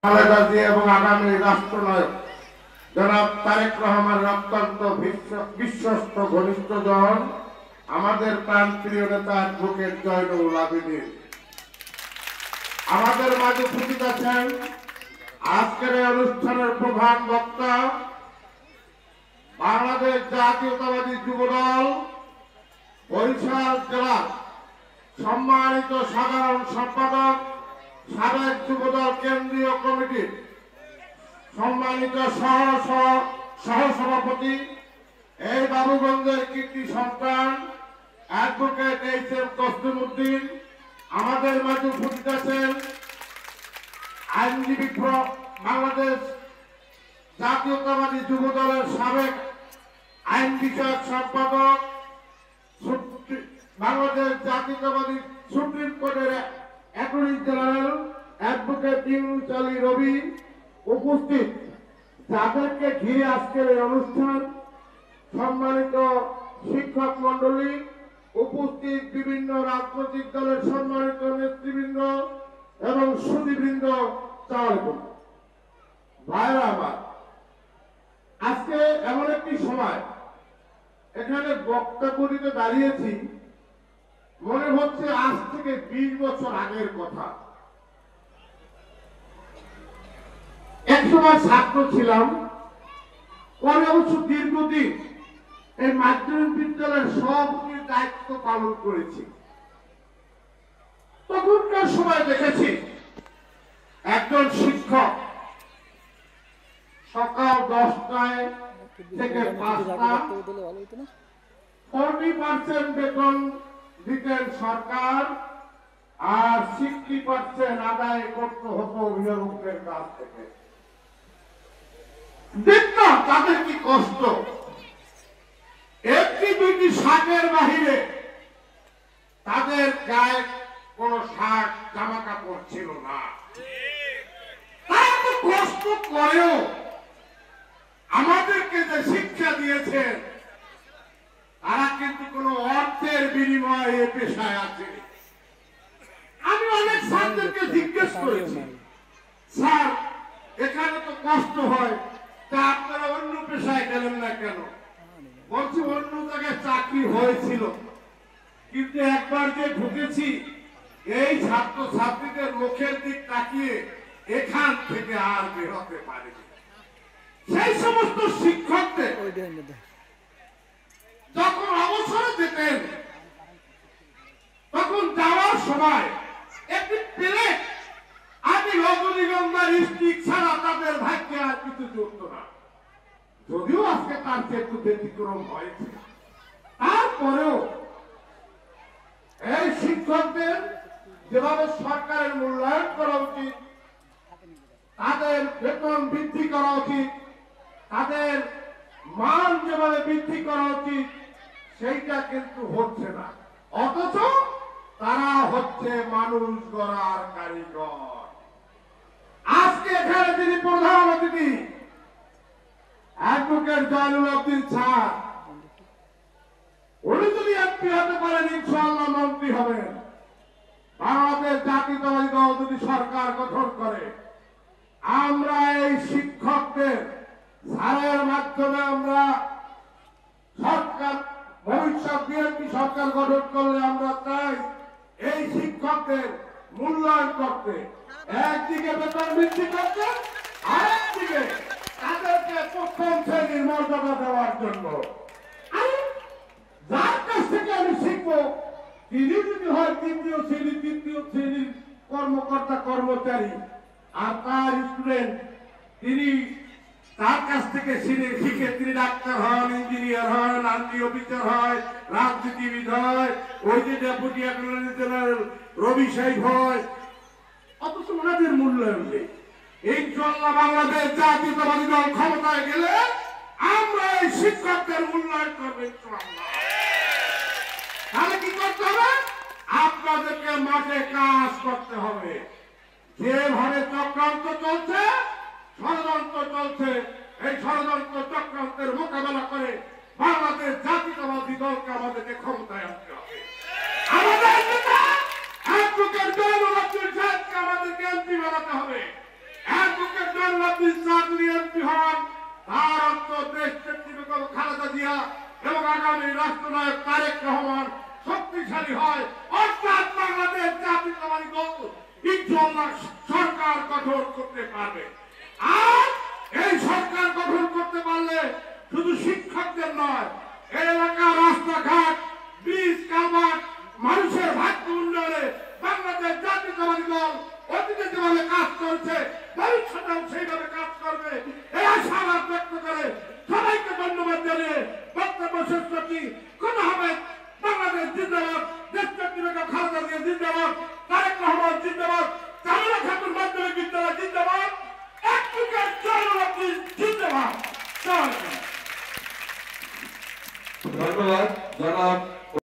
খালেদা জিয়া এবং আগামী রাষ্ট্রনায়ক জনাব তারেক রহমানের অত্যন্ত বিশ্বস্ত ঘনিষ্ঠজন আমাদের প্রাণপ্রিয় নেতা অ্যাডভোকেট জয়নুল আবেদিন আমাদের মাঝে উপস্থিত আছেন। আজকের এই অনুষ্ঠানের প্রধান বক্তা বাংলাদেশ জাতীয়তাবাদী যুবদল বরিশাল জেলার সম্মানিত সাধারণ সম্পাদক, সাবেক যুবদল কেন্দ্রীয় কমিটির সম্মানিত সহসভাপতি, এই বাবুগঞ্জের কীর্তি সন্তান অ্যাডভোকেট এইচ.এম. তসলিমউদ্দিন। আমাদের মাঝে উপস্থিত আছেন আইনজীবী বাংলাদেশ জাতীয়তাবাদী যুবদলের সাবেক আইন বিষয়ক সম্পাদক, বাংলাদেশ জাতীয়তাবাদী সুপ্রিম কোর্টের attorney general advocate Yunus Ali রবি উপস্থিত। যাদেরকে ঘিরে আজকের এই অনুষ্ঠান, সম্মানিত শিক্ষক মন্ডলী উপস্থিত, বিভিন্ন রাজনৈতিক দলের সম্মানিত নেতৃবৃন্দ এবং সুধীবৃন্দ, ভাইরা আমার, আজকে এমন একটি সময় এখানে বক্তা করিতে দাঁড়িয়েছি, মনে হচ্ছে আজ থেকে 20 বছর আগের কথা। একসময় ছাত্র ছিলাম, পরে অবশ্য দীর্ঘদিন এই মাধ্যমিক বিদ্যালয়ের সভাপতির দায়িত্ব পালন করেছি। তখনকার সময় দেখেছি একজন শিক্ষক সকাল 10টায় থেকে 5টা 40% বেতন দিতেন সরকার, আর 60% আদায় করতে হতো অভিভাবকদের কাছ থেকে। দেখতাম তাদের কি কষ্ট। একটি দুটি শাকের বাহিরে তাদের গায়ে কোন শাক জামা কাপড় ছিল না। তারা তো কষ্ট করেও আমাদেরকে যে শিক্ষা দিয়েছেন, তারা কিন্তু কোন অর্থের বিনিময়ে এ পেশায় আছে। আমি অনেক ছাত্রকে জিজ্ঞেস করেছি, স্যার এখানে তো কষ্ট হয়, তা আপনারা অন্য পেশায় গেলেন না কেন? বলছি অন্য জায়গায় চাকরি হয়েছিল, কিন্তু একবার যে ঢুকেছি, এই ছাত্র ছাত্রীদের মুখের দিক তাকিয়ে এখান থেকে আর বেরোতে পারিনি। সেই সমস্ত শিক্ষকদের যখন অবসরে যেতেন, তখন যাওয়ার সময় একটি প্লেট আমি রজনীগন্ধার স্টিক ছাড়া তাদের ভাগ্যে আর কিছু জুটত না। যদিও আজকে তার একটু ব্যতিক্রম হয়েছে, তারপরেও এই শিক্ষকদের যেভাবে সরকারের মূল্যায়ন করা উচিত, তাদের বেতন বৃদ্ধি করা উচিত, তাদের মান যেভাবে বৃদ্ধি করা উচিত, সেইটা কিন্তু হচ্ছে না। অথচ তারা হচ্ছে মানুষ গড়ার কারিগর। আজকে এখানে যিনি প্রধান অতিথি অ্যাডভোকেট জয়নুল আবেদিন স্যার, উনি যদি এমপি হতে পারেন, ইনশাআল্লাহ মন্ত্রী হবেন। বাংলাদেশ জাতীয়তাবাদী দল যদি সরকার গঠন করে, আমরা এই শিক্ষকদের স্যারের মাধ্যমে আমরা সরকার, ভবিষ্যৎ বিএনপি সরকার গঠন করলে আমরা চাই এই শিক্ষকদের মূল্যায়ন করতে, একদিকে বেতন বৃদ্ধি করতে, আরেকদিকে তাদেরকে প্রথম শ্রেণীর মর্যাদা দেওয়ার জন্য। যার কাছ থেকে আমি শিখবো, তিনি যদি হয় তৃতীয় শ্রেণীর কর্মকর্তা কর্মচারী, আর তার স্টুডেন্ট তিনি তার কাছ থেকে শিখে তিনি ডাক্তার হন, ইঞ্জিনিয়ার হন, আর্মি অফিসার হয়, রাজনীতিবিদ হয়, ওই যে ডেপুটি অ্যাটর্নি জেনারেল রবি সাহেব হয়, অথচ ওনাদের মূল্যায়ন নেই। ইনশাআল্লাহ বাংলাদেশ জাতীয়তাবাদী দল ক্ষমতায় গেলে আমরা এই শিক্ষকদের মূল্যায়ন করবো ইনশাআল্লাহ। তাহলে কি করতে হবে? আপনাদেরকে মাঠে কাজ করতে হবে। যেভাবে চক্রান্ত চলছে, ষড়যন্ত্র চলছে, এই ষড়যন্ত্র চক্রান্তের মোকাবেলা করে বাংলাদেশ জাতীয়তাবাদী দলকে আমাদেরকে ক্ষমতায় আনতে হবে। আমাদের নেতা অ্যাডভোকেট জয়নুল আবেদিন সাহেবকে আমাদেরকে এমপি বানাতে হবে। তৈরি হয়, অর্থাৎ বাংলাদেশ জাতীয়তাবাদী দল ইনশাআল্লাহ সরকার গঠন করতে পারবে। আর এই সরকার গঠন করতে পারলে শুধু শিক্ষকদের নয়, এই এলাকার রাস্তাঘাট, ব্রিজ, কালভার্ট, মানুষের ভাগ্য উন্নয়নে বাংলাদেশ জাতীয়তাবাদী দল অতীতে যেভাবে কাজ করেছে ভবিষ্যতেও সেইভাবে কাজ করবে, এই আশাবাদ ব্যক্ত করে সবাইকে ধন্যবাদ জানিয়ে বক্তব্য শেষ করছি। কথা হবে বাংলাদেশ জিন্দাবাদ, দেশনেত্রী বেগম খালেদা জিয়া জিন্দাবাদ, তারেক রহমান জিন্দাবাদ, কামনা খাতুন মাধ্যমিক বিদ্যালয় জিন্দাবাদ, অ্যাডভোকেট জয়নুল জিন্দাবাদ। ধন্যবাদ জনাব